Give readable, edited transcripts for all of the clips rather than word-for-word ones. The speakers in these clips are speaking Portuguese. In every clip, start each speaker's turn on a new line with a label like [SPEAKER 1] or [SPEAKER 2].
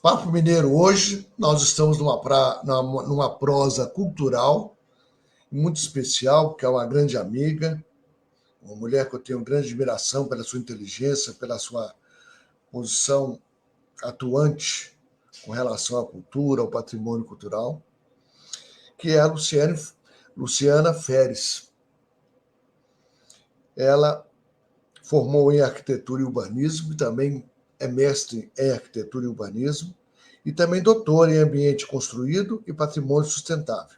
[SPEAKER 1] Papo Mineiro, hoje nós estamos numa prosa cultural muito especial, porque é uma grande amiga, uma mulher que eu tenho grande admiração pela sua inteligência, pela sua posição atuante com relação à cultura, ao patrimônio cultural, que é a Luciana Feres. Ela formou em arquitetura e urbanismo e também é mestre em arquitetura e urbanismo e também doutora em ambiente construído e patrimônio sustentável.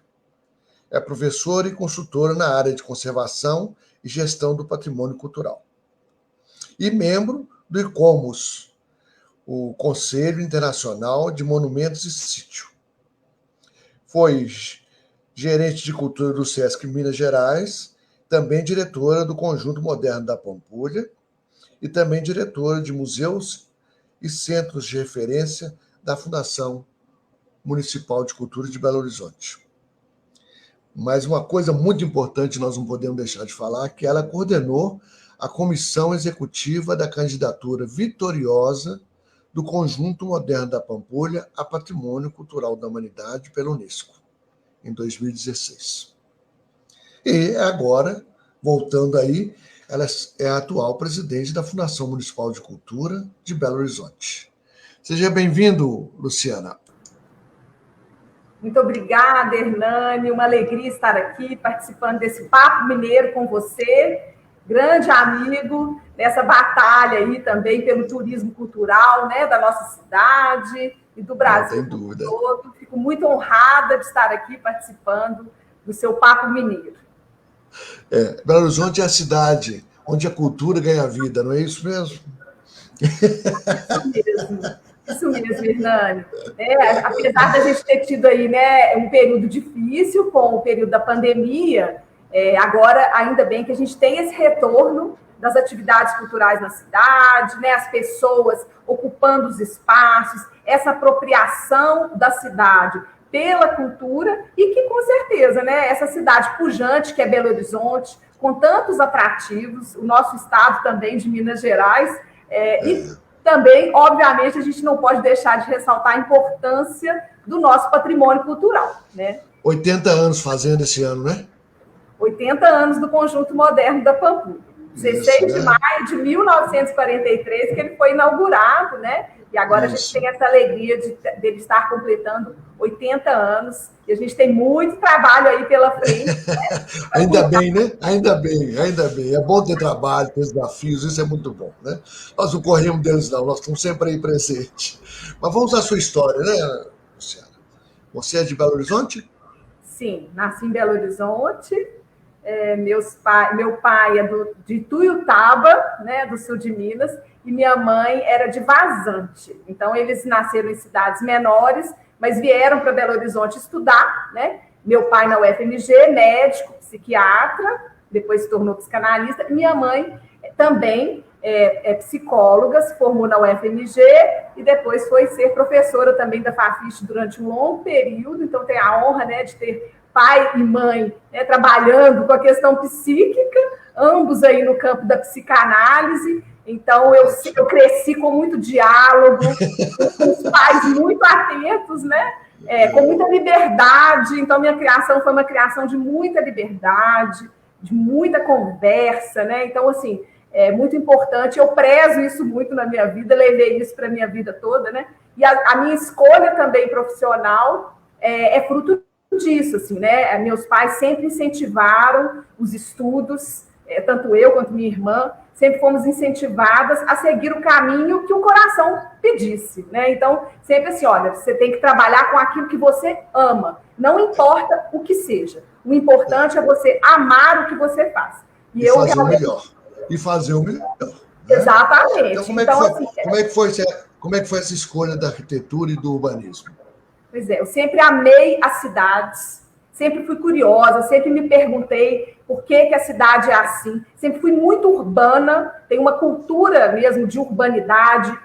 [SPEAKER 1] É professora e consultora na área de conservação e gestão do patrimônio cultural. E membro do ICOMOS, o Conselho Internacional de Monumentos e Sítio. Foi gerente de cultura do SESC Minas Gerais, também diretora do Conjunto Moderno da Pampulha e também diretora de museus e centros de referência da Fundação Municipal de Cultura de Belo Horizonte. Mas uma coisa muito importante nós não podemos deixar de falar, que ela coordenou a comissão executiva da candidatura vitoriosa do Conjunto Moderno da Pampulha a Patrimônio Cultural da Humanidade pela Unesco, em 2016. E agora, voltando aí, ela é a atual presidente da Fundação Municipal de Cultura de Belo Horizonte. Seja bem-vindo, Luciana.
[SPEAKER 2] Muito obrigada, Hernani. Uma alegria estar aqui participando desse Papo Mineiro com você, grande amigo, nessa batalha aí também pelo turismo cultural, né, da nossa cidade e do Brasil todo. Fico muito honrada de estar aqui participando do seu Papo Mineiro.
[SPEAKER 1] Belo Horizonte é a cidade onde a cultura ganha vida, não é isso mesmo?
[SPEAKER 2] Isso mesmo, Hernani. Apesar da gente ter tido aí, né, um período difícil com o período da pandemia, agora, ainda bem que a gente tem esse retorno das atividades culturais na cidade, né, as pessoas ocupando os espaços, essa apropriação da cidade pela cultura e que, com certeza, né, essa cidade pujante que é Belo Horizonte, com tantos atrativos, o nosso estado também de Minas Gerais, e também, obviamente, a gente não pode deixar de ressaltar a importância do nosso patrimônio cultural, né?
[SPEAKER 1] 80 anos fazendo esse ano, né?
[SPEAKER 2] 80 anos do Conjunto Moderno da Pampulha. 16 de maio de 1943 que ele foi inaugurado, né? E agora a gente tem essa alegria dele estar completando 80 anos. E a gente tem muito trabalho aí pela frente. Né?
[SPEAKER 1] Ainda bem, né? Ainda bem. É bom ter trabalho, ter desafios, isso é muito bom, né? Nós não corremos deles, não. Nós estamos sempre aí presentes. Mas vamos à sua história, né, Luciana? Você é de Belo Horizonte?
[SPEAKER 2] Sim, nasci em Belo Horizonte. Meu pai é de Tuiutaba, né, do sul de Minas, e minha mãe era de Vazante. Então, eles nasceram em cidades menores, mas vieram para Belo Horizonte estudar, né? Meu pai na UFMG, médico, psiquiatra, depois se tornou psicanalista. Minha mãe também é psicóloga, se formou na UFMG e depois foi ser professora também da Fafiche durante um longo período. Então, tem a honra, né, de ter pai e mãe, né, trabalhando com a questão psíquica, ambos aí no campo da psicanálise. Então, eu cresci com muito diálogo, com os pais muito atentos, né? Com muita liberdade. Então, minha criação foi uma criação de muita liberdade, de muita conversa, né? Então, assim, é muito importante. Eu prezo isso muito na minha vida, levei isso para a minha vida toda, né? E a minha escolha também profissional é fruto disso, assim, né? Meus pais sempre incentivaram os estudos, tanto eu quanto minha irmã, sempre fomos incentivadas a seguir o caminho que o coração pedisse, né? Então, sempre assim, olha, você tem que trabalhar com aquilo que você ama, não importa o que seja. O importante é você amar o que você faz.
[SPEAKER 1] E fazer o melhor. E fazer o melhor. Né?
[SPEAKER 2] Exatamente.
[SPEAKER 1] Então, como é que foi essa escolha da arquitetura e do urbanismo?
[SPEAKER 2] Pois é, eu sempre amei as cidades, sempre fui curiosa, sempre me perguntei por que a cidade é assim. Sempre fui muito urbana, tenho uma cultura mesmo de urbanidade.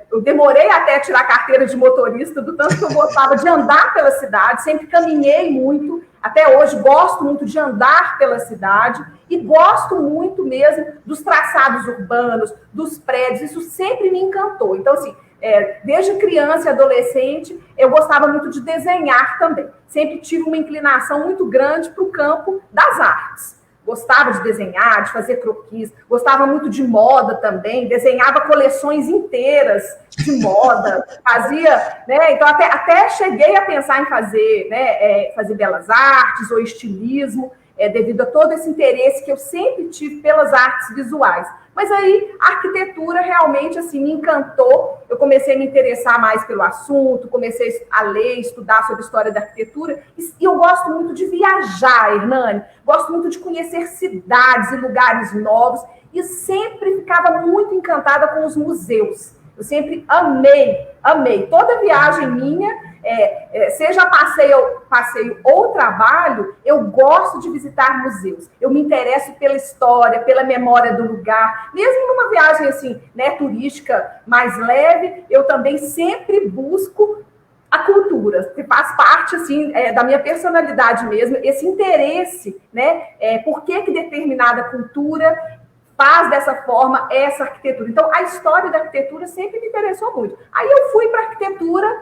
[SPEAKER 2] Eu demorei até a tirar a carteira de motorista, do tanto que eu gostava de andar pela cidade, sempre caminhei muito, até hoje gosto muito de andar pela cidade e gosto muito mesmo dos traçados urbanos, dos prédios, isso sempre me encantou. Então, assim, Desde criança e adolescente, eu gostava muito de desenhar também. Sempre tive uma inclinação muito grande para o campo das artes. Gostava de desenhar, de fazer croquis, gostava muito de moda também, desenhava coleções inteiras de moda, fazia, né? Então, até cheguei a pensar em fazer, né, fazer belas artes ou estilismo, devido a todo esse interesse que eu sempre tive pelas artes visuais. Mas aí a arquitetura realmente assim, me encantou, eu comecei a me interessar mais pelo assunto, comecei a ler, estudar sobre história da arquitetura, e eu gosto muito de viajar, Hernani, gosto muito de conhecer cidades e lugares novos, e sempre ficava muito encantada com os museus. Eu sempre amei. Toda viagem minha, seja passeio ou trabalho, eu gosto de visitar museus. Eu me interesso pela história, pela memória do lugar. Mesmo numa viagem assim, né, turística mais leve, eu também sempre busco a cultura, que faz parte assim, da minha personalidade mesmo, esse interesse, né? Por que determinada cultura faz dessa forma essa arquitetura. Então, a história da arquitetura sempre me interessou muito. Aí eu fui para a arquitetura,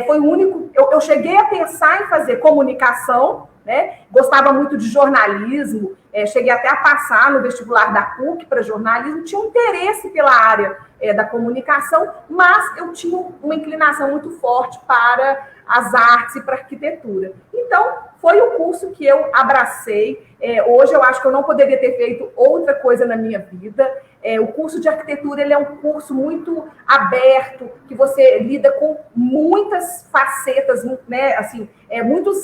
[SPEAKER 2] foi o único... Eu cheguei a pensar em fazer comunicação, né? Gostava muito de jornalismo, cheguei até a passar no vestibular da PUC para jornalismo, tinha um interesse pela área da comunicação, mas eu tinha uma inclinação muito forte para as artes e para a arquitetura. Então, foi o curso que eu abracei. Hoje eu acho que eu não poderia ter feito outra coisa na minha vida. O curso de arquitetura ele é um curso muito aberto, que você lida com muitas facetas, né? Assim,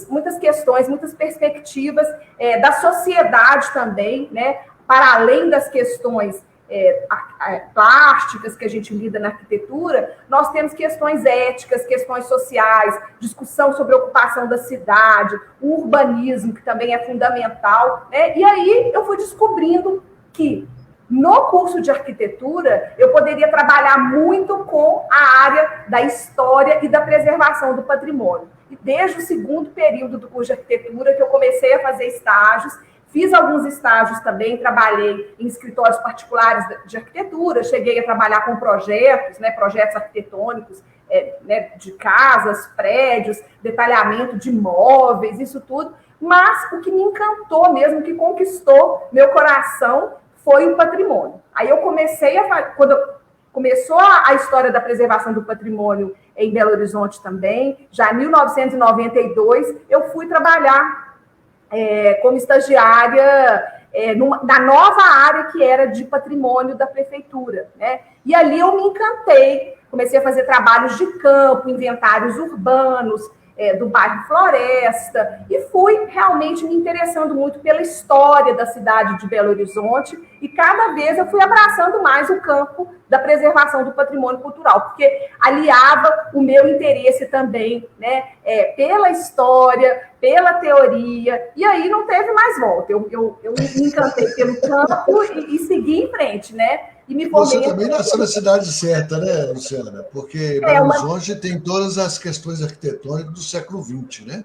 [SPEAKER 2] muitas questões, muitas perspectivas da sociedade também, né? Para além das questões plásticas que a gente lida na arquitetura, nós temos questões éticas, questões sociais, discussão sobre a ocupação da cidade, o urbanismo, que também é fundamental, né? E aí eu fui descobrindo que no curso de arquitetura eu poderia trabalhar muito com a área da história e da preservação do patrimônio. E desde o segundo período do curso de arquitetura que eu comecei a fazer estágios. Fiz alguns estágios também, trabalhei em escritórios particulares de arquitetura, cheguei a trabalhar com projetos, né, projetos arquitetônicos, né, de casas, prédios, detalhamento de imóveis, isso tudo. Mas o que me encantou mesmo, que conquistou meu coração, foi o patrimônio. Aí eu comecei quando começou a história da preservação do patrimônio em Belo Horizonte também, já em 1992, eu fui trabalhar como estagiária na nova área que era de patrimônio da prefeitura, né? E ali eu me encantei, comecei a fazer trabalhos de campo, inventários urbanos, do bairro Floresta, e fui realmente me interessando muito pela história da cidade de Belo Horizonte, e cada vez eu fui abraçando mais o campo da preservação do patrimônio cultural, porque aliava o meu interesse também, né, pela história, pela teoria, e aí não teve mais volta. Eu me encantei pelo campo e segui em frente, né? E me
[SPEAKER 1] Você também nasceu na cidade certa, né, Luciana? Porque Belo Horizonte tem todas as questões arquitetônicas do século XX, né?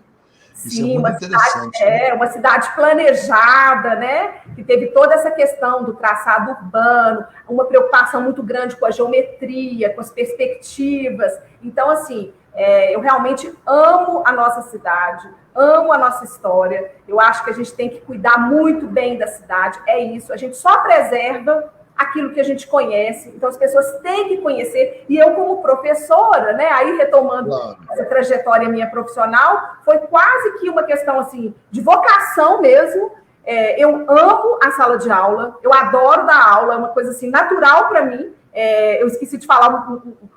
[SPEAKER 1] Isso é muito interessante.
[SPEAKER 2] Uma cidade planejada, né? Que teve toda essa questão do traçado urbano, uma preocupação muito grande com a geometria, com as perspectivas. Então, assim, eu realmente amo a nossa cidade, amo a nossa história. Eu acho que a gente tem que cuidar muito bem da cidade. É isso, a gente só preserva aquilo que a gente conhece, então as pessoas têm que conhecer, e eu como professora, né, aí retomando essa trajetória minha profissional, foi quase que uma questão assim, de vocação mesmo. Eu amo a sala de aula, eu adoro dar aula, é uma coisa assim, natural para mim. Eu esqueci de falar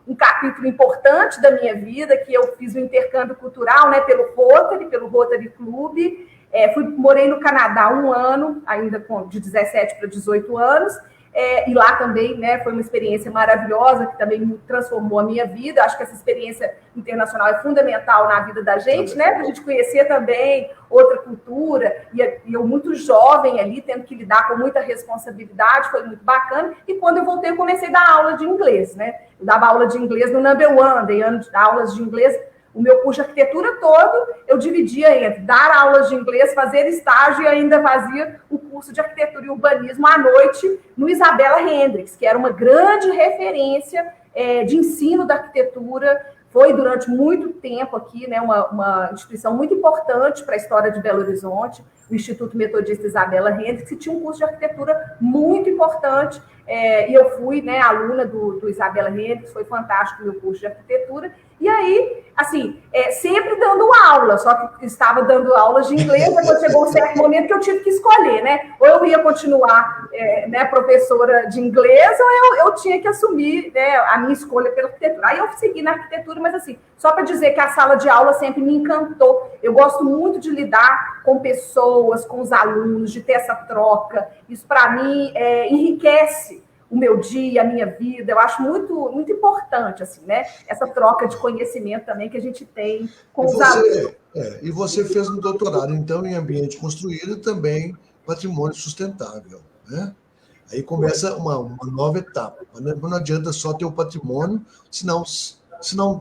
[SPEAKER 2] um capítulo importante da minha vida, que eu fiz o intercâmbio cultural, né, pelo Rotary Club, morei no Canadá 1 ano, ainda de 17 para 18 anos, e lá também, né, foi uma experiência maravilhosa, que também transformou a minha vida. Acho que essa experiência internacional é fundamental na vida da gente, né, para a gente conhecer também outra cultura, e eu muito jovem ali, tendo que lidar com muita responsabilidade, foi muito bacana. E quando eu voltei, eu comecei a dar aula de inglês, né, eu dava aula de inglês no Number One, dei aulas de inglês. O meu curso de arquitetura todo, eu dividia entre dar aulas de inglês, fazer estágio, e ainda fazia o curso de arquitetura e urbanismo à noite no Isabella Hendricks, que era uma grande referência de ensino da arquitetura. Foi durante muito tempo aqui, né, uma instituição muito importante para a história de Belo Horizonte, o Instituto Metodista Isabella Hendricks, que tinha um curso de arquitetura muito importante, e eu fui, né, aluna do Isabella Hendricks, foi fantástico o meu curso de arquitetura, e aí, assim, sempre dando aula, só que estava dando aulas de inglês, depois chegou um certo momento que eu tive que escolher, né, ou eu ia continuar, né, professora de inglês, ou eu tinha que assumir, né, a minha escolha pela arquitetura. Aí eu segui na arquitetura, mas assim, só para dizer que a sala de aula sempre me encantou. Eu gosto muito de lidar com pessoas, com os alunos, de ter essa troca. Isso, para mim, enriquece o meu dia, a minha vida. Eu acho muito, muito importante, assim, né? Essa troca de conhecimento também que a gente tem com os alunos.
[SPEAKER 1] E você fez um doutorado, então, em ambiente construído e também patrimônio sustentável, né? Aí começa uma nova etapa, né? Não adianta só ter o patrimônio, senão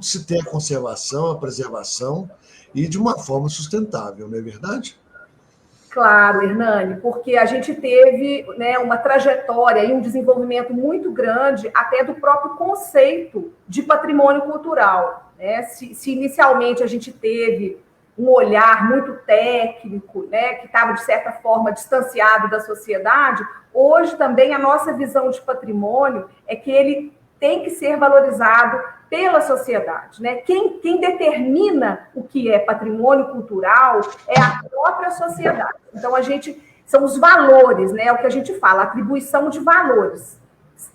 [SPEAKER 1] se tem a conservação, a preservação, e de uma forma sustentável, não é verdade?
[SPEAKER 2] Claro, Hernani, porque a gente teve, né, uma trajetória e um desenvolvimento muito grande até do próprio conceito de patrimônio cultural, né? Se inicialmente a gente teve um olhar muito técnico, né, que estava, de certa forma, distanciado da sociedade, hoje também a nossa visão de patrimônio é que ele tem que ser valorizado pela sociedade, né? Quem determina o que é patrimônio cultural é a própria sociedade. Então, são os valores, né? É o que a gente fala, atribuição de valores.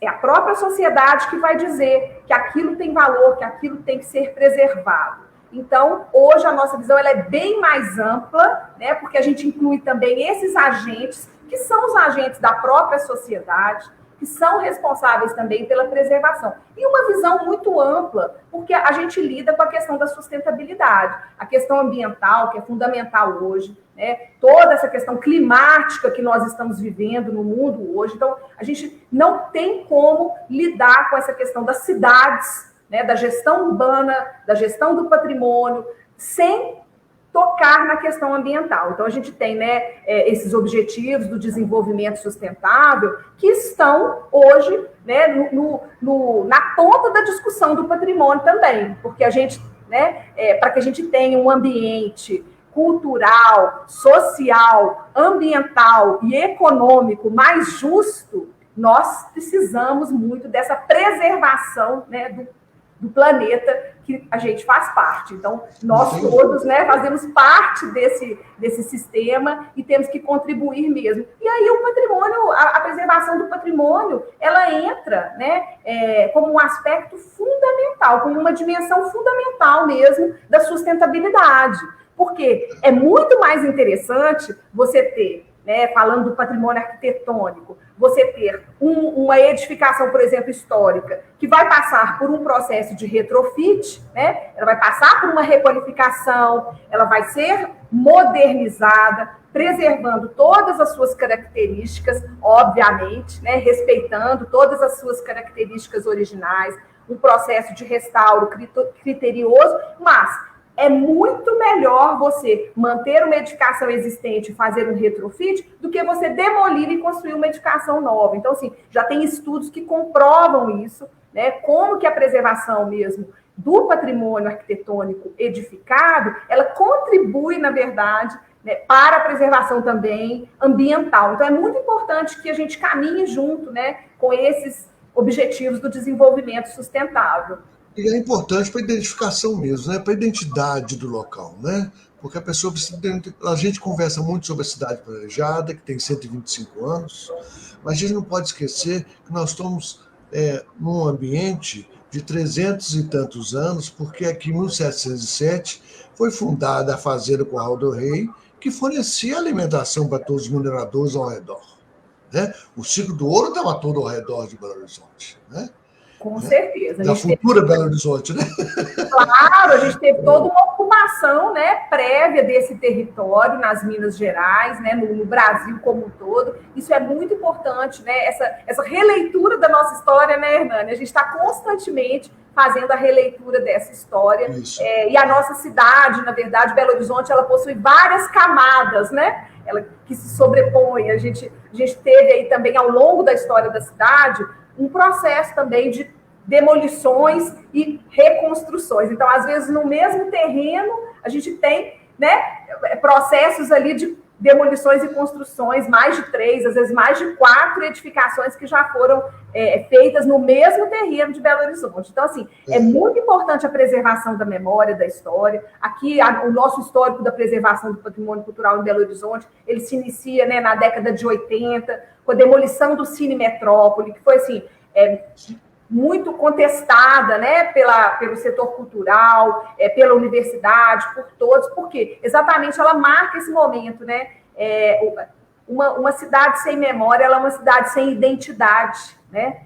[SPEAKER 2] É a própria sociedade que vai dizer que aquilo tem valor, que aquilo tem que ser preservado. Então, hoje a nossa visão ela é bem mais ampla, né? Porque a gente inclui também esses agentes, que são os agentes da própria sociedade, que são responsáveis também pela preservação. E uma visão muito ampla, porque a gente lida com a questão da sustentabilidade, a questão ambiental, que é fundamental hoje, né? Toda essa questão climática que nós estamos vivendo no mundo hoje. Então, a gente não tem como lidar com essa questão das cidades, né? Da gestão urbana, da gestão do patrimônio, sem tocar na questão ambiental. Então, a gente tem, né, esses objetivos do desenvolvimento sustentável que estão hoje, né, na ponta da discussão do patrimônio também, porque a gente, né, para que a gente tenha um ambiente cultural, social, ambiental e econômico mais justo, nós precisamos muito dessa preservação, né, do planeta que a gente faz parte. Então, nós todos, né, fazemos parte desse sistema e temos que contribuir mesmo. E aí o patrimônio, a preservação do patrimônio, ela entra, né, como um aspecto fundamental, como uma dimensão fundamental mesmo da sustentabilidade. Porque é muito mais interessante você ter, né, falando do patrimônio arquitetônico, você ter uma edificação, por exemplo, histórica, que vai passar por um processo de retrofit, né? Ela vai passar por uma requalificação, ela vai ser modernizada, preservando todas as suas características, obviamente, né? Respeitando todas as suas características originais, um processo de restauro criterioso, mas é muito melhor você manter uma edificação existente e fazer um retrofit do que você demolir e construir uma edificação nova. Então, assim, já tem estudos que comprovam isso, né? Como que a preservação mesmo do patrimônio arquitetônico edificado, ela contribui, na verdade, né, para a preservação também ambiental. Então, é muito importante que a gente caminhe junto, né, com esses objetivos do desenvolvimento sustentável.
[SPEAKER 1] E é importante para a identificação mesmo, né? Para a identidade do local, né? Porque a pessoa precisa. A gente conversa muito sobre a cidade planejada, que tem 125 anos, mas a gente não pode esquecer que nós estamos num ambiente de 300 e tantos anos, porque aqui em 1707 foi fundada a Fazenda Curral do Rei, que fornecia alimentação para todos os mineradores ao redor, né? O ciclo do ouro estava todo ao redor de Belo Horizonte, né?
[SPEAKER 2] Com certeza.
[SPEAKER 1] Da futura Belo Horizonte, né?
[SPEAKER 2] Claro, a gente teve toda uma ocupação, né, prévia desse território nas Minas Gerais, né, no Brasil como um todo. Isso é muito importante, né? Essa releitura da nossa história, né, Hernani? A gente está constantemente fazendo a releitura dessa história. E a nossa cidade, na verdade, Belo Horizonte, ela possui várias camadas, né? ela que se sobrepõe. A gente teve aí também, ao longo da história da cidade, um processo também de demolições e reconstruções. Então, às vezes, no mesmo terreno, a gente tem, né, processos ali de demolições e construções, mais de 3, às vezes mais de 4 edificações que já foram feitas no mesmo terreno de Belo Horizonte. Então, assim, é muito importante a preservação da memória, da história. Aqui, o nosso histórico da preservação do patrimônio cultural em Belo Horizonte, ele se inicia, né, na década de 80, com a demolição do Cine Metrópole, que foi, assim, muito contestada, né, pelo setor cultural, pela universidade, por todos, porque exatamente ela marca esse momento, né? Uma cidade sem memória, ela é uma cidade sem identidade, né?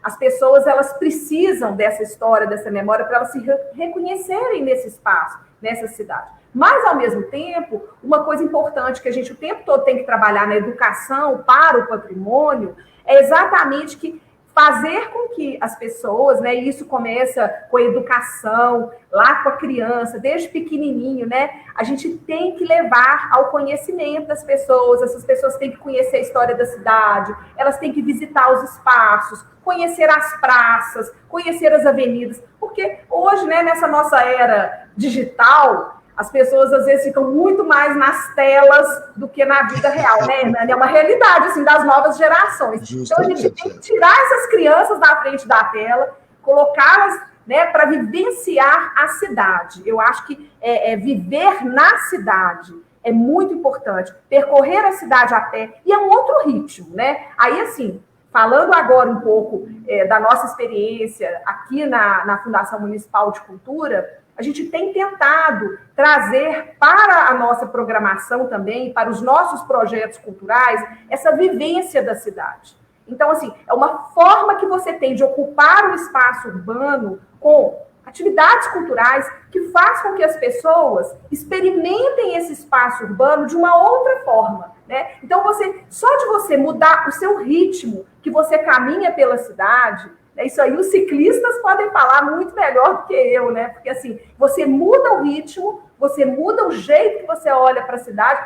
[SPEAKER 2] As pessoas, elas precisam dessa história, dessa memória, para elas se reconhecerem nesse espaço, nessa cidade. Mas, ao mesmo tempo, uma coisa importante que a gente o tempo todo tem que trabalhar na educação para o patrimônio é exatamente que fazer com que as pessoas, né, e isso começa com a educação, lá com a criança, desde pequenininho, né, a gente tem que levar ao conhecimento das pessoas, essas pessoas têm que conhecer a história da cidade, elas têm que visitar os espaços, conhecer as praças, conhecer as avenidas, porque hoje, né, nessa nossa era digital, as pessoas, às vezes, ficam muito mais nas telas do que na vida real, né, Hernani? É uma realidade, assim, das novas gerações. Justamente. Então, a gente tem que tirar essas crianças da frente da tela, colocá-las, né, para vivenciar a cidade. Eu acho que viver na cidade é muito importante. Percorrer a cidade a pé, e é um outro ritmo, né? Aí, assim, falando agora um pouco da nossa experiência aqui na Fundação Municipal de Cultura, a gente tem tentado trazer para a nossa programação também, para os nossos projetos culturais, essa vivência da cidade. Então, assim, é uma forma que você tem de ocupar o espaço urbano com atividades culturais que faz com que as pessoas experimentem esse espaço urbano de uma outra forma, né? Então, só de você mudar o seu ritmo, que você caminha pela cidade, isso aí os ciclistas podem falar muito melhor do que eu, né? Porque, assim, você muda o ritmo, você muda o jeito que você olha para a cidade,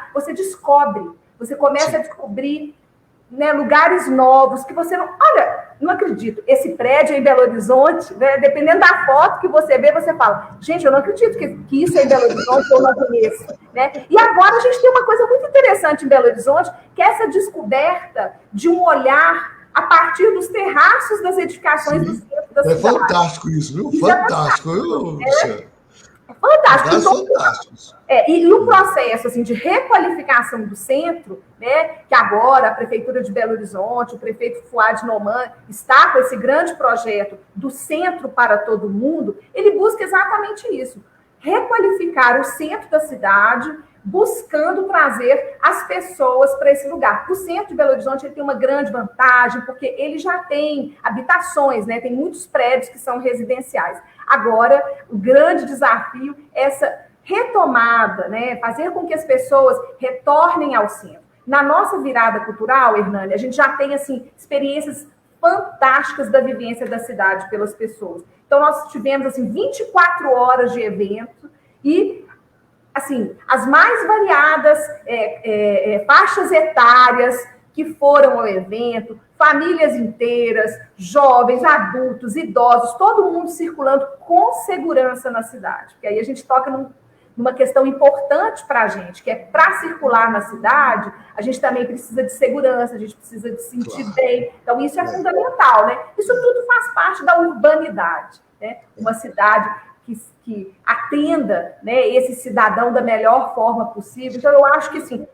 [SPEAKER 2] você começa a descobrir, né, lugares novos que você não... Olha, não acredito, esse prédio é em Belo Horizonte, né, dependendo da foto que você vê, você fala, gente, eu não acredito que isso é em Belo Horizonte, eu não conheço, né? E agora a gente tem uma coisa muito interessante em Belo Horizonte, que é essa descoberta de um olhar a partir dos terraços das edificações do centro da cidade.
[SPEAKER 1] É fantástico isso, viu?
[SPEAKER 2] Isso
[SPEAKER 1] fantástico.
[SPEAKER 2] É fantástico. Então, fantástico. E o processo, assim, de requalificação do centro, né, que agora a Prefeitura de Belo Horizonte, o prefeito Fuad Noman, está com esse grande projeto do centro para todo mundo, ele busca exatamente isso, requalificar o centro da cidade, buscando trazer as pessoas para esse lugar. O centro de Belo Horizonte ele tem uma grande vantagem, porque ele já tem habitações, né? Tem muitos prédios que são residenciais. Agora, o grande desafio é essa retomada, né? Fazer com que as pessoas retornem ao centro. Na nossa virada cultural, Hernani, a gente já tem, assim, experiências fantásticas da vivência da cidade pelas pessoas. Então, nós tivemos, assim, 24 horas de evento e, assim, as mais variadas faixas etárias que foram ao evento, famílias inteiras, jovens, adultos, idosos, todo mundo circulando com segurança na cidade. Porque aí a gente toca numa questão importante para a gente, que é para circular na cidade, a gente também precisa de segurança, a gente precisa de se sentir bem. Então, isso é fundamental, né? Isso tudo faz parte da urbanidade, né? Uma cidade que atenda, né, esse cidadão da melhor forma possível. Então, eu acho que, assim,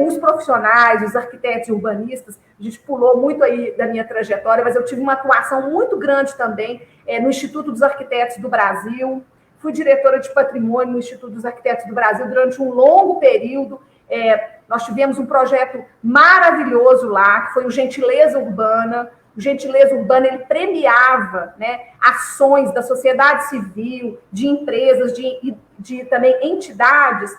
[SPEAKER 2] os profissionais, os arquitetos e urbanistas, a gente pulou muito aí da minha trajetória, mas eu tive uma atuação muito grande também no Instituto dos Arquitetos do Brasil, fui diretora de patrimônio no Instituto dos Arquitetos do Brasil durante um longo período. Nós tivemos um projeto maravilhoso lá, que foi o Gentileza Urbana. O Gentileza Urbana, ele premiava, né, ações da sociedade civil, de empresas, de também entidades.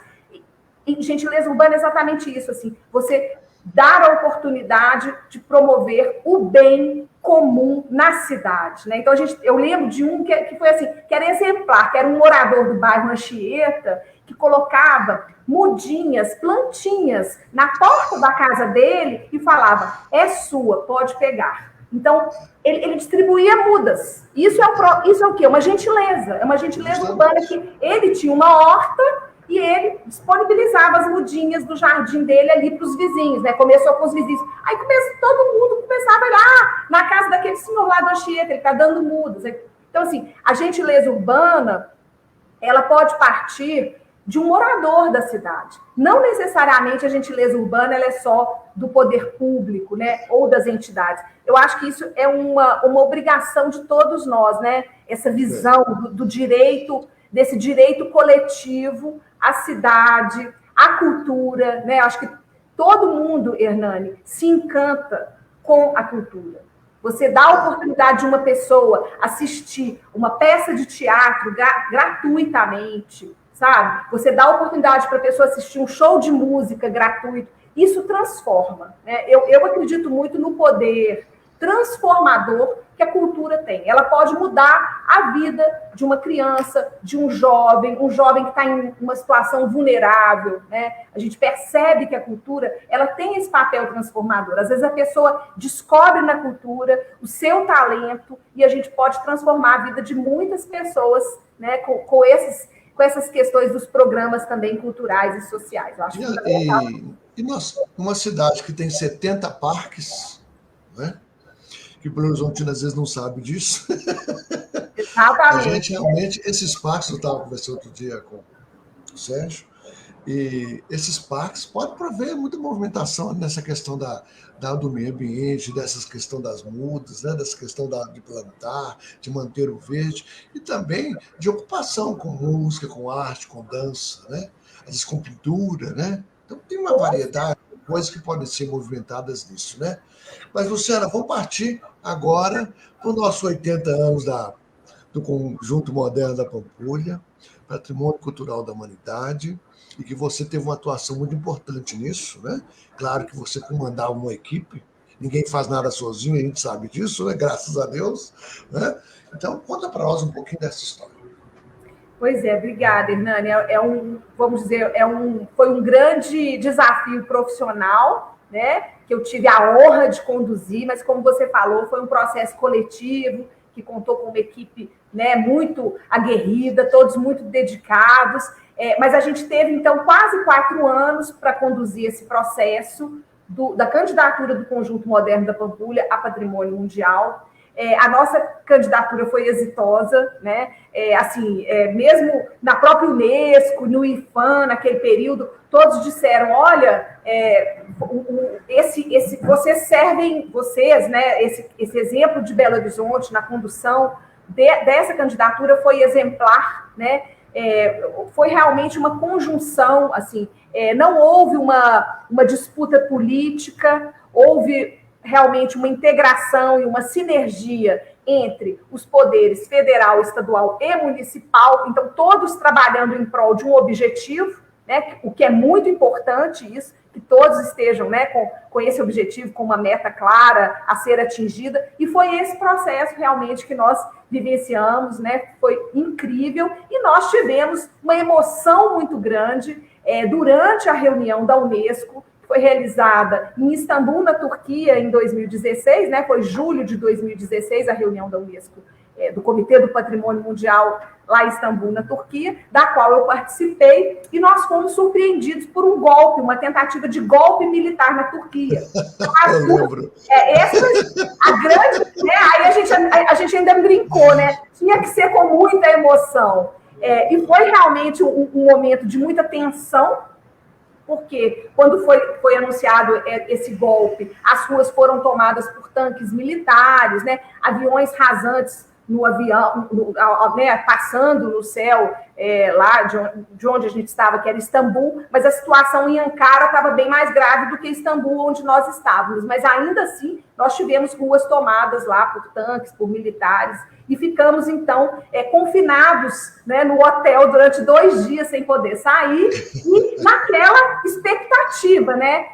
[SPEAKER 2] E Gentileza Urbana é exatamente isso, assim, você dar a oportunidade de promover o bem comum na cidade, né? Então, eu lembro de um que foi assim, que era exemplar, que era um morador do bairro Anchieta, que colocava mudinhas, plantinhas na porta da casa dele e falava: é sua, pode pegar. Então, ele distribuía mudas. Isso é o quê? Uma gentileza. É uma gentileza urbana que ele tinha uma horta e ele disponibilizava as mudinhas do jardim dele ali para os vizinhos, né? Começou com os vizinhos. Aí todo mundo começava a ir lá na casa daquele senhor lá do Anchieta, ele está dando mudas. Então, assim, a gentileza urbana, ela pode partir de um morador da cidade. Não necessariamente a gentileza urbana ela é só do poder público, né, ou das entidades. Eu acho que isso é uma obrigação de todos nós, né? Essa visão do direito, desse direito coletivo à cidade, à cultura, né? Eu acho que todo mundo, Hernani, se encanta com a cultura. Você dá a oportunidade de uma pessoa assistir uma peça de teatro gratuitamente, sabe? Você dá a oportunidade para a pessoa assistir um show de música gratuito. Isso transforma, né? Eu acredito muito no poder transformador que a cultura tem. Ela pode mudar a vida de uma criança, de um jovem que está em uma situação vulnerável, né? A gente percebe que a cultura ela tem esse papel transformador. Às vezes a pessoa descobre na cultura o seu talento e a gente pode transformar a vida de muitas pessoas, né? Com essas questões dos programas também culturais e sociais. Eu acho
[SPEAKER 1] e nós, uma cidade que tem 70 parques, né? Que Belo Horizonte às vezes não sabe disso.
[SPEAKER 2] Exatamente.
[SPEAKER 1] A gente realmente, esses parques, eu estava conversando outro dia com o Sérgio, e esses parques podem prover muita movimentação nessa questão do meio ambiente, dessa questão das mudas, né, dessa questão de plantar, de manter o verde, e também de ocupação com música, com arte, com dança, né, às vezes com pintura, né? Então tem uma variedade de coisas que podem ser movimentadas nisso, né? Mas, Luciana, vamos partir agora para os nossos 80 anos do Conjunto Moderno da Pampulha, Patrimônio Cultural da Humanidade, e que você teve uma atuação muito importante nisso, né? Claro que você comandava uma equipe, ninguém faz nada sozinho, a gente sabe disso, né? Graças a Deus, né? Então, conta para nós um pouquinho dessa história.
[SPEAKER 2] Pois é, obrigada, Hernani. Vamos dizer, foi um grande desafio profissional, né? Que eu tive a honra de conduzir, mas como você falou, foi um processo coletivo que contou com uma equipe, né, muito aguerrida, todos muito dedicados. Mas a gente teve, então, quase 4 anos para conduzir esse processo da candidatura do Conjunto Moderno da Pampulha a Patrimônio Mundial. A nossa candidatura foi exitosa, né? Mesmo na própria Unesco, no IFAM, naquele período, todos disseram: olha, vocês, né? Esse exemplo de Belo Horizonte na condução dessa candidatura foi exemplar, né? Foi realmente uma conjunção, assim, não houve uma disputa política, houve realmente uma integração e uma sinergia entre os poderes federal, estadual e municipal, então todos trabalhando em prol de um objetivo, né, o que é muito importante isso, que todos estejam, né, com esse objetivo, com uma meta clara a ser atingida, e foi esse processo realmente que nós vivenciamos, né, foi incrível, e nós tivemos uma emoção muito grande durante a reunião da Unesco, foi realizada em Istambul, na Turquia, em 2016, né? Foi julho de 2016, a reunião da Unesco, do Comitê do Patrimônio Mundial, lá em Istambul, na Turquia, da qual eu participei, e nós fomos surpreendidos por um golpe, uma tentativa de golpe militar na Turquia.
[SPEAKER 1] Eu lembro.
[SPEAKER 2] A grande... Né? Aí a gente ainda brincou, né? Tinha que ser com muita emoção. E foi realmente um momento de muita tensão, porque quando foi anunciado esse golpe, as ruas foram tomadas por tanques militares, né? Aviões rasantes no avião, né? Passando no céu lá de onde a gente estava, que era Istambul, mas a situação em Ankara estava bem mais grave do que Istambul, onde nós estávamos. Mas ainda assim, nós tivemos ruas tomadas lá por tanques, por militares, e ficamos, então, confinados, né, no hotel durante 2 dias sem poder sair, e naquela expectativa, né?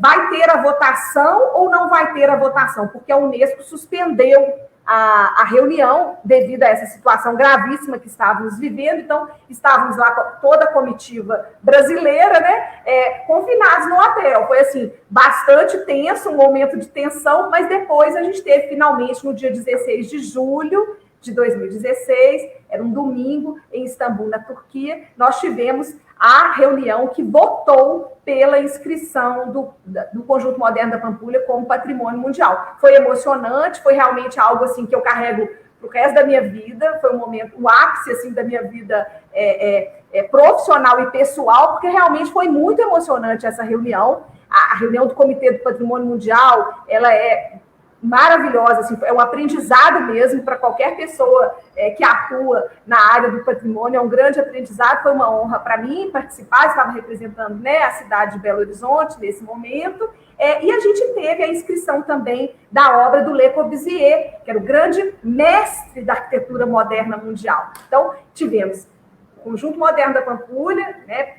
[SPEAKER 2] Vai ter a votação ou não vai ter a votação? Porque a Unesco suspendeu a reunião devido a essa situação gravíssima que estávamos vivendo. Então, estávamos lá com toda a comitiva brasileira, né, confinados no hotel. Foi, assim, bastante tenso, um momento de tensão, mas depois a gente teve, finalmente, no dia 16 de julho de 2016, era um domingo, em Istambul, na Turquia, nós tivemos a reunião que votou pela inscrição do Conjunto Moderno da Pampulha como patrimônio mundial. Foi emocionante, foi realmente algo assim que eu carrego para o resto da minha vida, foi um momento, o ápice assim, da minha vida profissional e pessoal, porque realmente foi muito emocionante essa reunião. A reunião do Comitê do Patrimônio Mundial, ela é maravilhosa, assim, é um aprendizado mesmo para qualquer pessoa que atua na área do patrimônio, é um grande aprendizado, foi uma honra para mim participar, estava representando, né, a cidade de Belo Horizonte nesse momento, e a gente teve a inscrição também da obra do Le Corbusier, que era o grande mestre da arquitetura moderna mundial. Então, tivemos o Conjunto Moderno da Pampulha, né,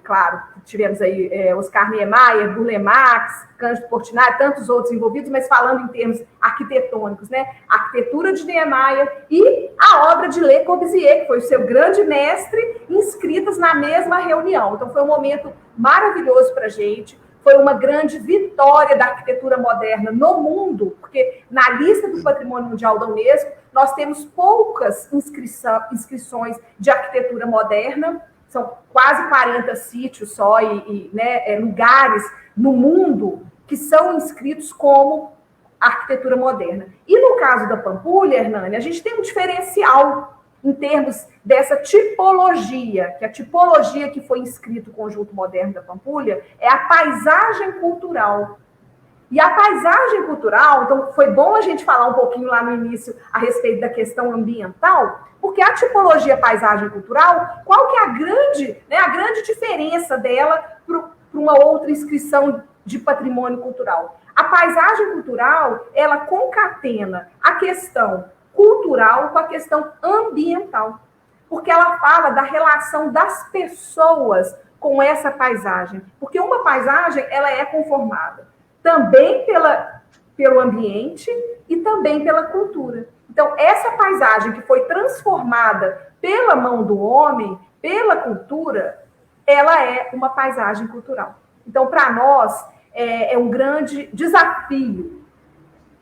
[SPEAKER 2] claro, tivemos aí Oscar Niemeyer, Burle Marx, Cândido Portinari, tantos outros envolvidos, mas falando em termos arquitetônicos, né? A arquitetura de Niemeyer e a obra de Le Corbusier, que foi o seu grande mestre, inscritas na mesma reunião. Então, foi um momento maravilhoso para a gente, foi uma grande vitória da arquitetura moderna no mundo, porque na lista do Patrimônio Mundial da Unesco, nós temos poucas inscrições de arquitetura moderna, são quase 40 sítios só né, lugares no mundo que são inscritos como arquitetura moderna. E no caso da Pampulha, Hernani, a gente tem um diferencial em termos dessa tipologia, que a tipologia que foi inscrito o Conjunto Moderno da Pampulha é a paisagem cultural. E a paisagem cultural, então foi bom a gente falar um pouquinho lá no início a respeito da questão ambiental, porque a tipologia paisagem cultural, qual que é a grande diferença dela para uma outra inscrição de patrimônio cultural? A paisagem cultural, ela concatena a questão cultural com a questão ambiental, porque ela fala da relação das pessoas com essa paisagem, porque uma paisagem, ela é conformada também pelo ambiente e também pela cultura. Então, essa paisagem que foi transformada pela mão do homem, pela cultura, ela é uma paisagem cultural. Então, para nós, é um grande desafio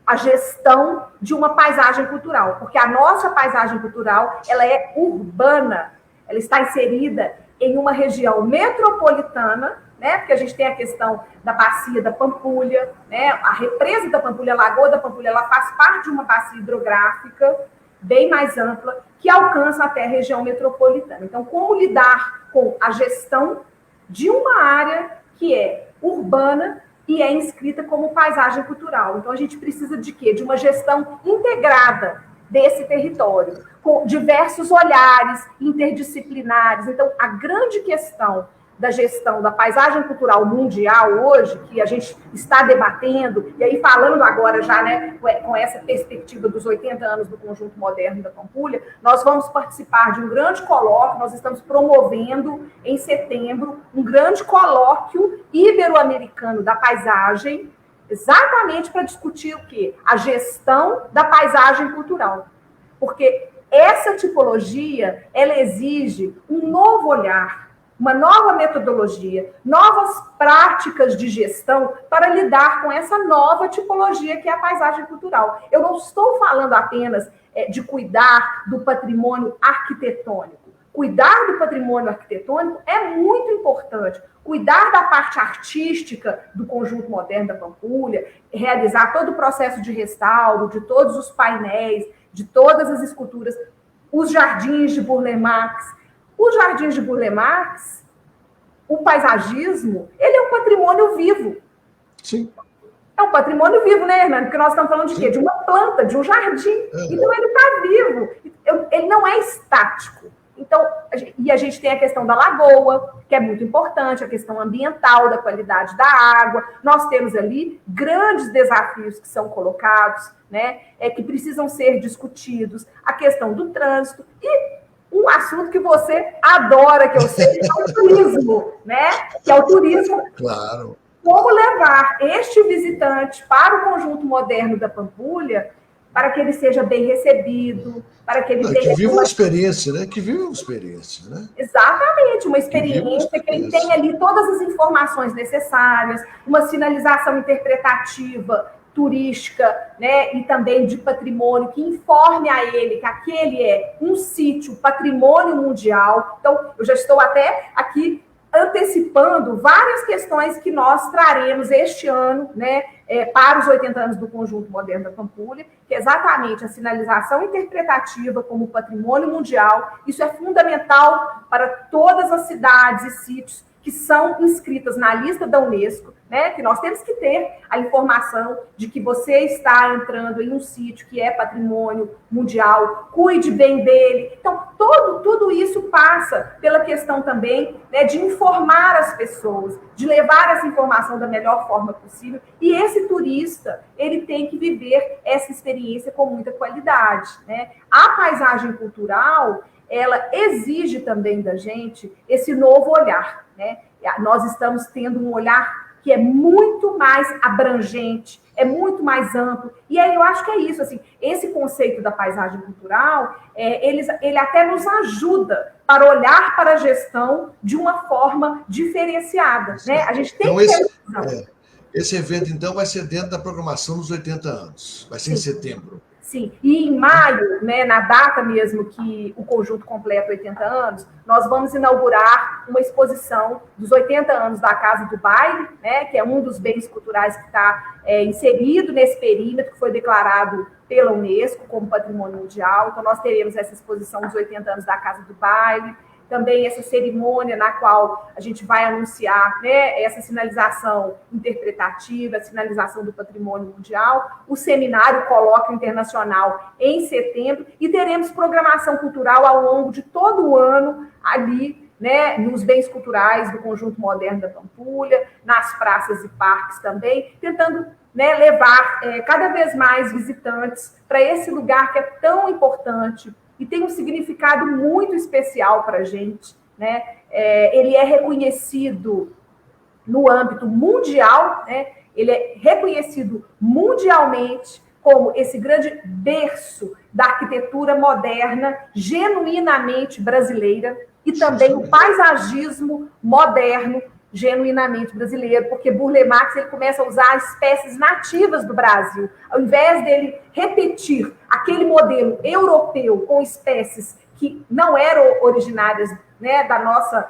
[SPEAKER 2] a gestão de uma paisagem cultural, porque a nossa paisagem cultural, ela é urbana, ela está inserida em uma região metropolitana, né? Porque a gente tem a questão da bacia da Pampulha, né? A represa da Pampulha, a Lagoa da Pampulha, ela faz parte de uma bacia hidrográfica bem mais ampla, que alcança até a região metropolitana. Então, como lidar com a gestão de uma área que é urbana e é inscrita como paisagem cultural? Então, a gente precisa de quê? De uma gestão integrada desse território, com diversos olhares interdisciplinares. Então, a grande questão da gestão da paisagem cultural mundial hoje, que a gente está debatendo, e aí falando agora já, né, com essa perspectiva dos 80 anos do Conjunto Moderno da Pampulha, nós vamos participar de um grande colóquio, nós estamos promovendo em setembro um grande colóquio ibero-americano da paisagem, exatamente para discutir o quê? A gestão da paisagem cultural. Porque essa tipologia, ela exige um novo olhar, uma nova metodologia, novas práticas de gestão para lidar com essa nova tipologia que é a paisagem cultural. Eu não estou falando apenas de cuidar do patrimônio arquitetônico. Cuidar do patrimônio arquitetônico é muito importante. Cuidar da parte artística do Conjunto Moderno da Pampulha, realizar todo o processo de restauro, de todos os painéis, de todas as esculturas, os jardins de Burle Marx. Os jardins de Burle Marx, o paisagismo, ele é um patrimônio vivo.
[SPEAKER 1] Sim.
[SPEAKER 2] É um patrimônio vivo, né, Hernani? Porque nós estamos falando de quê? De uma planta, de um jardim. Então, ele está vivo. Ele não é estático. Então, e a gente tem a questão da lagoa, que é muito importante, a questão ambiental, da qualidade da água. Nós temos ali grandes desafios que são colocados, né, que precisam ser discutidos. A questão do trânsito e um assunto que você adora, que eu sei, que é o turismo, né? Que é o turismo.
[SPEAKER 1] Claro.
[SPEAKER 2] Como levar este visitante para o Conjunto Moderno da Pampulha para que ele seja bem recebido, para que ele tenha...
[SPEAKER 1] Que viva uma experiência, né? Que viva uma experiência, né?
[SPEAKER 2] Exatamente, uma experiência que ele tenha ali todas as informações necessárias, uma sinalização interpretativa, turística, né, e também de patrimônio, que informe a ele que aquele é um sítio patrimônio mundial. Então, eu já estou até aqui antecipando várias questões que nós traremos este ano, né, para os 80 anos do Conjunto Moderno da Pampulha, que é exatamente a sinalização interpretativa como patrimônio mundial. Isso é fundamental para todas as cidades e sítios que são inscritas na lista da Unesco, né, que nós temos que ter a informação de que você está entrando em um sítio que é patrimônio mundial, cuide bem dele. Então, tudo isso passa pela questão também, né, de informar as pessoas, de levar essa informação da melhor forma possível, e esse turista, ele tem que viver essa experiência com muita qualidade, né? A paisagem cultural, ela exige também da gente esse novo olhar, né? Nós estamos tendo um olhar que é muito mais abrangente, é muito mais amplo, e aí eu acho que é isso, assim, esse conceito da paisagem cultural, ele até nos ajuda para olhar para a gestão de uma forma diferenciada, né? A gente tem
[SPEAKER 1] então, esse evento, então, vai ser dentro da programação dos 80 anos, vai ser em setembro.
[SPEAKER 2] Sim, e em maio, né, na data mesmo que o conjunto completa 80 anos, nós vamos inaugurar uma exposição dos 80 anos da Casa do Baile, né, que é um dos bens culturais que está inserido nesse perímetro, que foi declarado pela Unesco como patrimônio mundial. Então, nós teremos essa exposição dos 80 anos da Casa do Baile, também essa cerimônia na qual a gente vai anunciar, né, essa sinalização interpretativa, a sinalização do patrimônio mundial, o seminário Colóquio Internacional em setembro, e teremos programação cultural ao longo de todo o ano ali, né, nos bens culturais do Conjunto Moderno da Pampulha, nas praças e parques também, tentando, né, levar cada vez mais visitantes para esse lugar que é tão importante e tem um significado muito especial para a gente, né? Ele é reconhecido no âmbito mundial, né? Ele é reconhecido mundialmente como esse grande berço da arquitetura moderna, genuinamente brasileira, e também o paisagismo moderno, genuinamente brasileiro, porque Burle Marx ele começa a usar espécies nativas do Brasil. Ao invés dele repetir aquele modelo europeu com espécies que não eram originárias, né, da nossa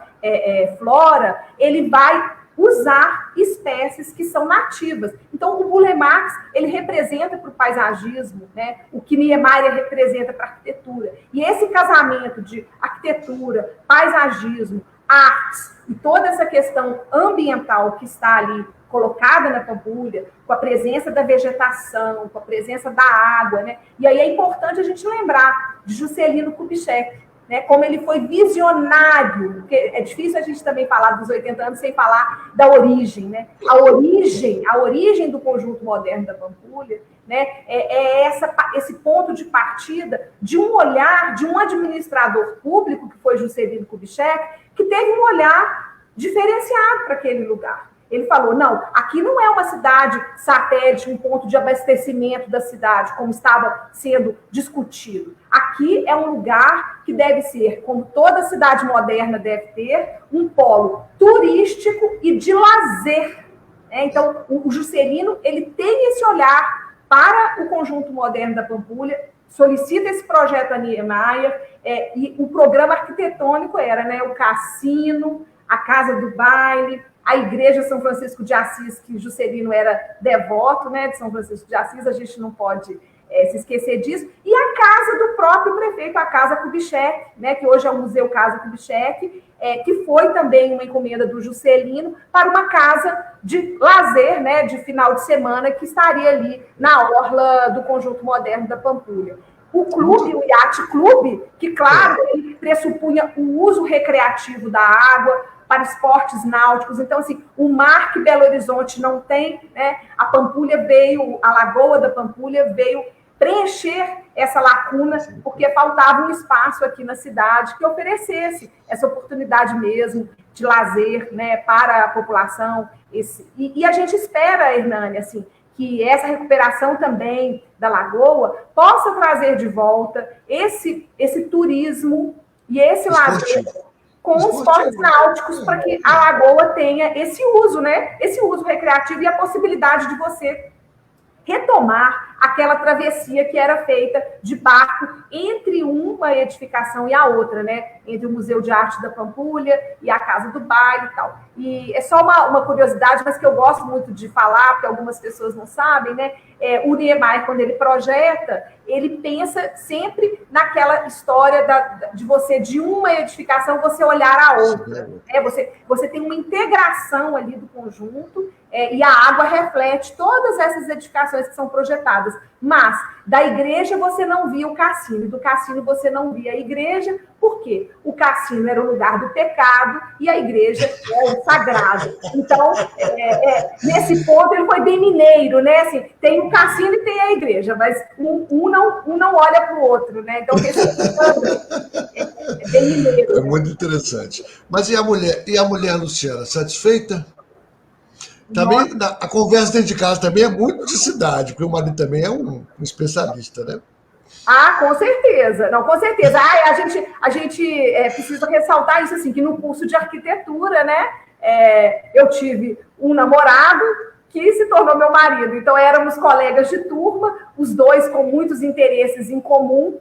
[SPEAKER 2] flora, ele vai usar espécies que são nativas. Então, o Burle Marx, ele representa para o paisagismo, né, o que Niemeyer representa para a arquitetura. E esse casamento de arquitetura, paisagismo, artes e toda essa questão ambiental que está ali colocada na Pampulha, com a presença da vegetação, com a presença da água, né? E aí é importante a gente lembrar de Juscelino Kubitschek, né? Como ele foi visionário, porque é difícil a gente também falar dos 80 anos sem falar da origem, né? A origem do Conjunto Moderno da Pampulha, né, esse ponto de partida de um olhar de um administrador público, que foi Juscelino Kubitschek, que teve um olhar diferenciado para aquele lugar. Ele falou, não, aqui não é uma cidade satélite, um ponto de abastecimento da cidade, como estava sendo discutido. Aqui é um lugar que deve ser, como toda cidade moderna deve ter, um polo turístico e de lazer. Então, o Juscelino, ele tem esse olhar para o Conjunto Moderno da Pampulha, solicita esse projeto a Niemeyer, e o programa arquitetônico era, né, o cassino, a Casa do Baile, a Igreja São Francisco de Assis, que Juscelino era devoto, né, de São Francisco de Assis, a gente não pode se esquecer disso, e a casa do próprio prefeito, a Casa Kubitschek, né, que hoje é o Museu Casa Kubitschek, que foi também uma encomenda do Juscelino para uma casa de lazer, né, de final de semana, que estaria ali na orla do Conjunto Moderno da Pampulha. O clube, o Yacht Clube, que, claro, ele pressupunha o uso recreativo da água para esportes náuticos. Então, assim, o mar que Belo Horizonte não tem, né, a Pampulha veio, a Lagoa da Pampulha veio preencher essa lacuna, porque faltava um espaço aqui na cidade que oferecesse essa oportunidade mesmo de lazer, né, para a população. E a gente espera, Hernani, assim, que essa recuperação também da lagoa possa trazer de volta esse turismo e esse lazer com os esportes náuticos, para que a lagoa tenha esse uso, né? Esse uso recreativo e a possibilidade de você retomar aquela travessia que era feita de barco entre uma edificação e a outra, né? Entre o Museu de Arte da Pampulha e a Casa do Baile e tal. E é só uma curiosidade, mas que eu gosto muito de falar, porque algumas pessoas não sabem, né? O Niemeyer, quando ele projeta, ele pensa sempre naquela história de você, de uma edificação, você olhar a outra. Você tem uma integração ali do conjunto, e a água reflete todas essas edificações que são projetadas. Mas da igreja você não via o cassino, do cassino você não via a igreja. Por quê? O cassino era o lugar do pecado e a igreja é o sagrado. Então, nesse ponto, ele foi bem mineiro, né? Assim, tem o cassino e tem a igreja, mas um não olha para o outro, né? Então, é bem mineiro.
[SPEAKER 1] É muito interessante. Mas e a mulher, Luciana, satisfeita? Também a conversa dentro de casa também é muito de cidade, porque o marido também é um especialista, né?
[SPEAKER 2] Ah, com certeza. Não, com certeza. A gente precisa ressaltar isso, assim, que no curso de arquitetura, né, eu tive um namorado que se tornou meu marido. Então, éramos colegas de turma, os dois com muitos interesses em comum.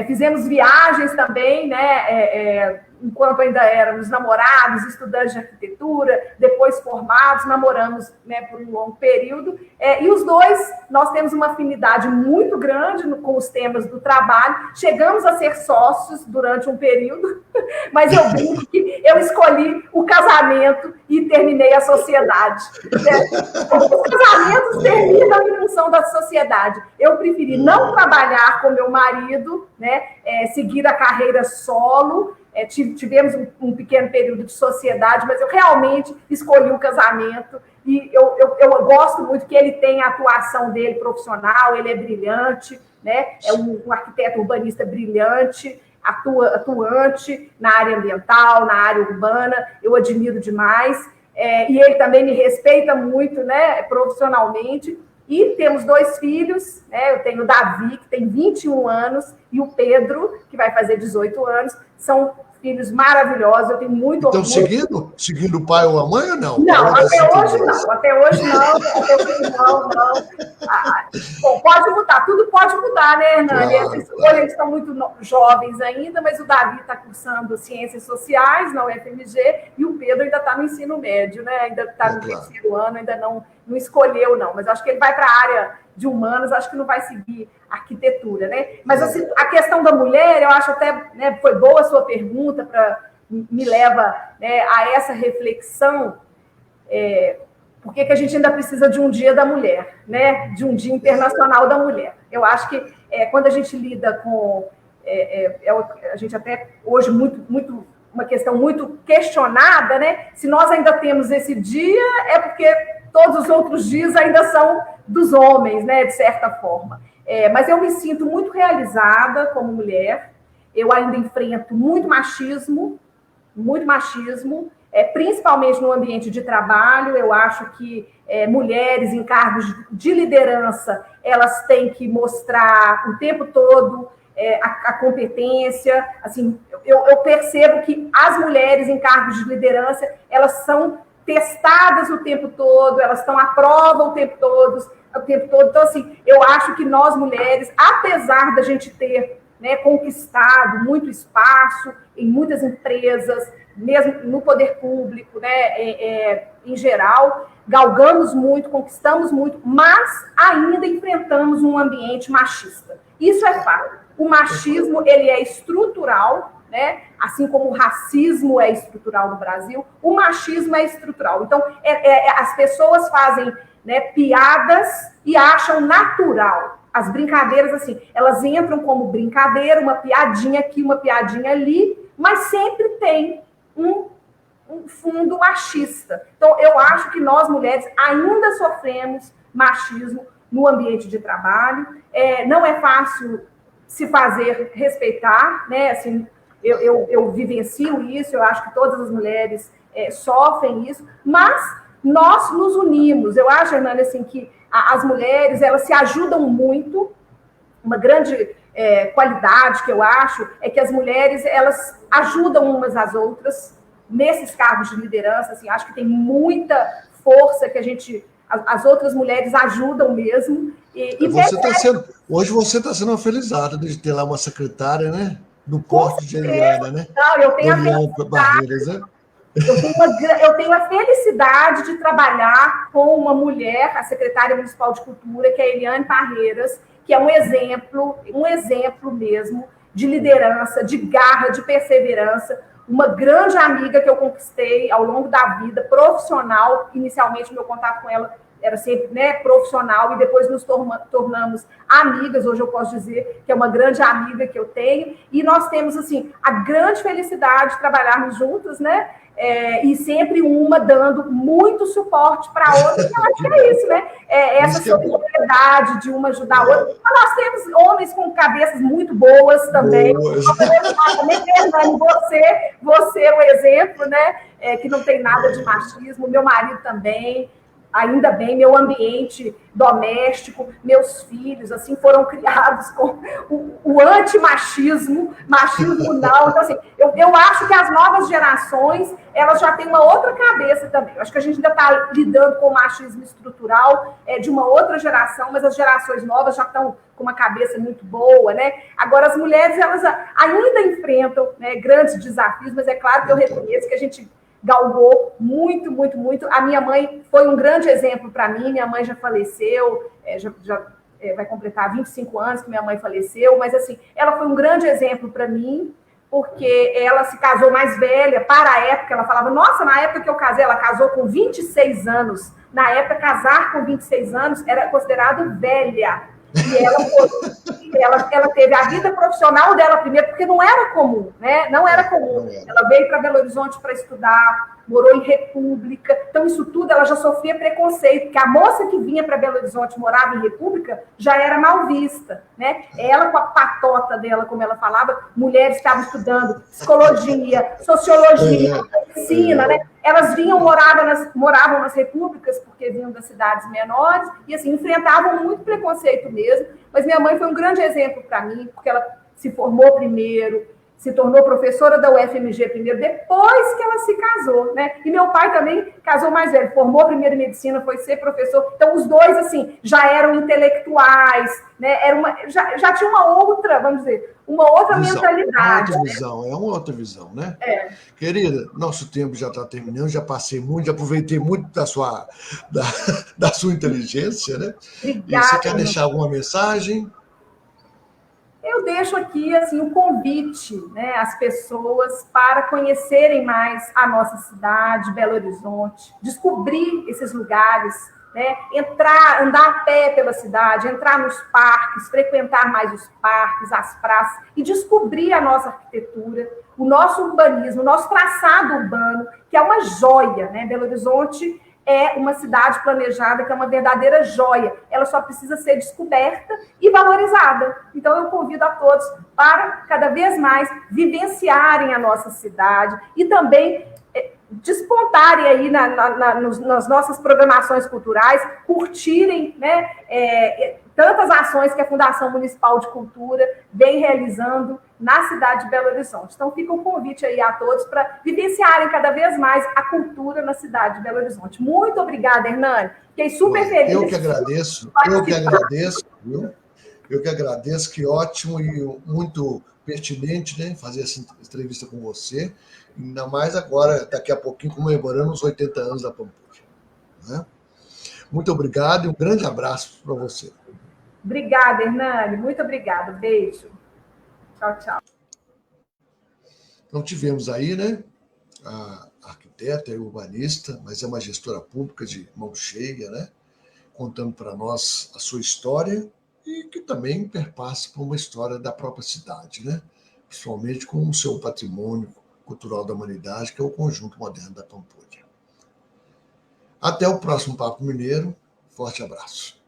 [SPEAKER 2] Fizemos viagens também, né, enquanto ainda éramos namorados, estudantes de arquitetura, depois formados, namoramos, né, por um longo período. E os dois, nós temos uma afinidade muito grande com os temas do trabalho. Chegamos a ser sócios durante um período, mas eu brinco que eu escolhi o casamento e terminei a sociedade. Os casamentos terminam em função da sociedade. Eu preferi não trabalhar com meu marido, né, seguir a carreira solo. Tivemos um pequeno período de sociedade, mas eu realmente escolhi o casamento e eu gosto muito que ele tem a atuação dele profissional, ele é brilhante, né? É um arquiteto urbanista brilhante, atuante na área ambiental, na área urbana, eu admiro demais, e ele também me respeita muito, né, profissionalmente. E temos 2 filhos, né? Eu tenho o Davi, que tem 21 anos, e o Pedro, que vai fazer 18 anos. São filhos maravilhosos, eu tenho muito orgulho.
[SPEAKER 1] Então, seguindo o pai ou a mãe ou não?
[SPEAKER 2] Não, até hoje não. Até hoje não. Bom, pode mudar, tudo pode mudar, né, Hernani? Claro. Eles estão muito jovens ainda, mas o Davi está cursando Ciências Sociais na UFMG e o Pedro ainda está no ensino médio, né? Ainda está no terceiro ano, ainda não escolheu, não. Mas acho que ele vai para a área de humanas, acho que não vai seguir arquitetura, né? Mas assim, a questão da mulher, eu acho até, né, foi boa a sua pergunta, me leva, né, a essa reflexão, por que a gente ainda precisa de um dia da mulher, né? De um dia internacional da mulher. Eu acho que quando a gente lida com... a gente até hoje, muito uma questão muito questionada, né? Se nós ainda temos esse dia, é porque todos os outros dias ainda são dos homens, né? De certa forma. Mas eu me sinto muito realizada como mulher. Eu ainda enfrento muito machismo, principalmente no ambiente de trabalho. Eu acho que mulheres em cargos de liderança, elas têm que mostrar o tempo todo a competência. Assim, eu percebo que as mulheres em cargos de liderança, elas são testadas o tempo todo, elas estão à prova o tempo todo. Então, assim, eu acho que nós, mulheres, apesar da gente ter, né, conquistado muito espaço em muitas empresas, mesmo no poder público, né, em geral, galgamos muito, conquistamos muito, mas ainda enfrentamos um ambiente machista. Isso é fato. O machismo, ele é estrutural, né? Assim como o racismo é estrutural no Brasil, o machismo é estrutural. Então, as pessoas fazem, né, piadas e acham natural. As brincadeiras, assim, elas entram como brincadeira, uma piadinha aqui, uma piadinha ali, mas sempre tem um fundo machista. Então, eu acho que nós, mulheres, ainda sofremos machismo no ambiente de trabalho. Não é fácil se fazer respeitar, né? Assim, eu vivencio isso, eu acho que todas as mulheres sofrem isso, mas nós nos unimos. Eu acho, Hernani, assim, que as mulheres, elas se ajudam muito. Uma grande qualidade que eu acho é que as mulheres, elas ajudam umas às outras nesses cargos de liderança. Assim, acho que tem muita força que as outras mulheres ajudam mesmo.
[SPEAKER 1] Hoje você está sendo uma felizarda de ter lá uma secretária, né? Do
[SPEAKER 2] Com
[SPEAKER 1] porte de
[SPEAKER 2] certeza.
[SPEAKER 1] Eliana, né?
[SPEAKER 2] Não, eu tenho
[SPEAKER 1] Eliana Barreiras, né?
[SPEAKER 2] eu tenho a felicidade de trabalhar com uma mulher, a secretária municipal de cultura, que é a Eliane Parreiras, que é um exemplo mesmo de liderança, de garra, de perseverança, uma grande amiga que eu conquistei ao longo da vida, profissional. Inicialmente, meu contato com ela era sempre, né, profissional, e depois nos tornamos amigas. Hoje eu posso dizer que é uma grande amiga que eu tenho, e nós temos, assim, a grande felicidade de trabalharmos juntas, né? E sempre uma dando muito suporte para a outra. Eu acho que é isso, né? Essa solidariedade de uma ajudar a outra. Mas nós temos homens com cabeças muito boas também. Fernando, você é um exemplo, né? Que não tem nada de machismo. Meu marido também. Ainda bem, meu ambiente doméstico, meus filhos, assim, foram criados com o antimachismo, machismo não. Então, assim, eu acho que as novas gerações, elas já têm uma outra cabeça também. Eu acho que a gente ainda está lidando com o machismo estrutural de uma outra geração, mas as gerações novas já estão com uma cabeça muito boa, né? Agora, as mulheres, elas ainda enfrentam, né, grandes desafios, mas é claro que eu reconheço que a gente galgou muito, muito, muito. A minha mãe foi um grande exemplo para mim. Minha mãe já faleceu, vai completar 25 anos que minha mãe faleceu, mas assim, ela foi um grande exemplo para mim, porque ela se casou mais velha. Para a época, ela falava, nossa, na época que eu casei, ela casou com 26 anos. Na época, casar com 26 anos era considerado velha. E ela teve a vida profissional dela primeiro, porque não era comum, né? Não era comum. Ela veio para Belo Horizonte para estudar, morou em República. Então, isso tudo, ela já sofria preconceito, porque a moça que vinha para Belo Horizonte, morava em República, já era mal vista, né? Ela, com a patota dela, como ela falava, mulheres que estavam estudando psicologia, sociologia, medicina, né? Elas moravam nas repúblicas, porque vinham das cidades menores, e assim, enfrentavam muito preconceito mesmo. Mas minha mãe foi um grande exemplo para mim, porque ela se formou primeiro, se tornou professora da UFMG primeiro, depois que ela se casou, né? E meu pai também casou mais velho, formou primeiro em medicina, foi ser professor. Então, os dois, assim, já eram intelectuais, né? Já tinha uma outra, vamos dizer, uma outra mentalidade.
[SPEAKER 1] É uma outra visão, né? Querida, nosso tempo já está terminando, já passei muito, já aproveitei muito da sua inteligência, né?
[SPEAKER 2] Obrigada,
[SPEAKER 1] e você quer deixar alguma mensagem?
[SPEAKER 2] Eu deixo aqui assim um convite, né, às pessoas para conhecerem mais a nossa cidade, Belo Horizonte, descobrir esses lugares, né, andar a pé pela cidade, entrar nos parques, frequentar mais os parques, as praças e descobrir a nossa arquitetura, o nosso urbanismo, o nosso traçado urbano, que é uma joia, né? Belo Horizonte é uma cidade planejada que é uma verdadeira joia. Ela só precisa ser descoberta e valorizada. Então, eu convido a todos para, cada vez mais, vivenciarem a nossa cidade e também despontarem aí nas nossas programações culturais, curtirem, né, tantas ações que a Fundação Municipal de Cultura vem realizando na cidade de Belo Horizonte. Então, fica um convite aí a todos para vivenciarem cada vez mais a cultura na cidade de Belo Horizonte. Muito obrentrega, Hernani. Fiquei super feliz.
[SPEAKER 1] Eu que agradeço, viu? Eu que agradeço, que ótimo e muito pertinente, né, fazer essa entrevista com você, ainda mais agora, daqui a pouquinho, comemorando os 80 anos da Pampulha. Né? Muito obrigado e um grande abraço para você.
[SPEAKER 2] Obrigada, Hernani. Muito obrigada. Beijo. Tchau, tchau.
[SPEAKER 1] Então, tivemos aí, né, a arquiteta e urbanista, mas é uma gestora pública de mão cheia, né, contando para nós a sua história e que também perpassa por uma história da própria cidade, né, principalmente com o seu patrimônio cultural da humanidade, que é o Conjunto Moderno da Pampulha. Até o próximo Papo Mineiro. Forte abraço.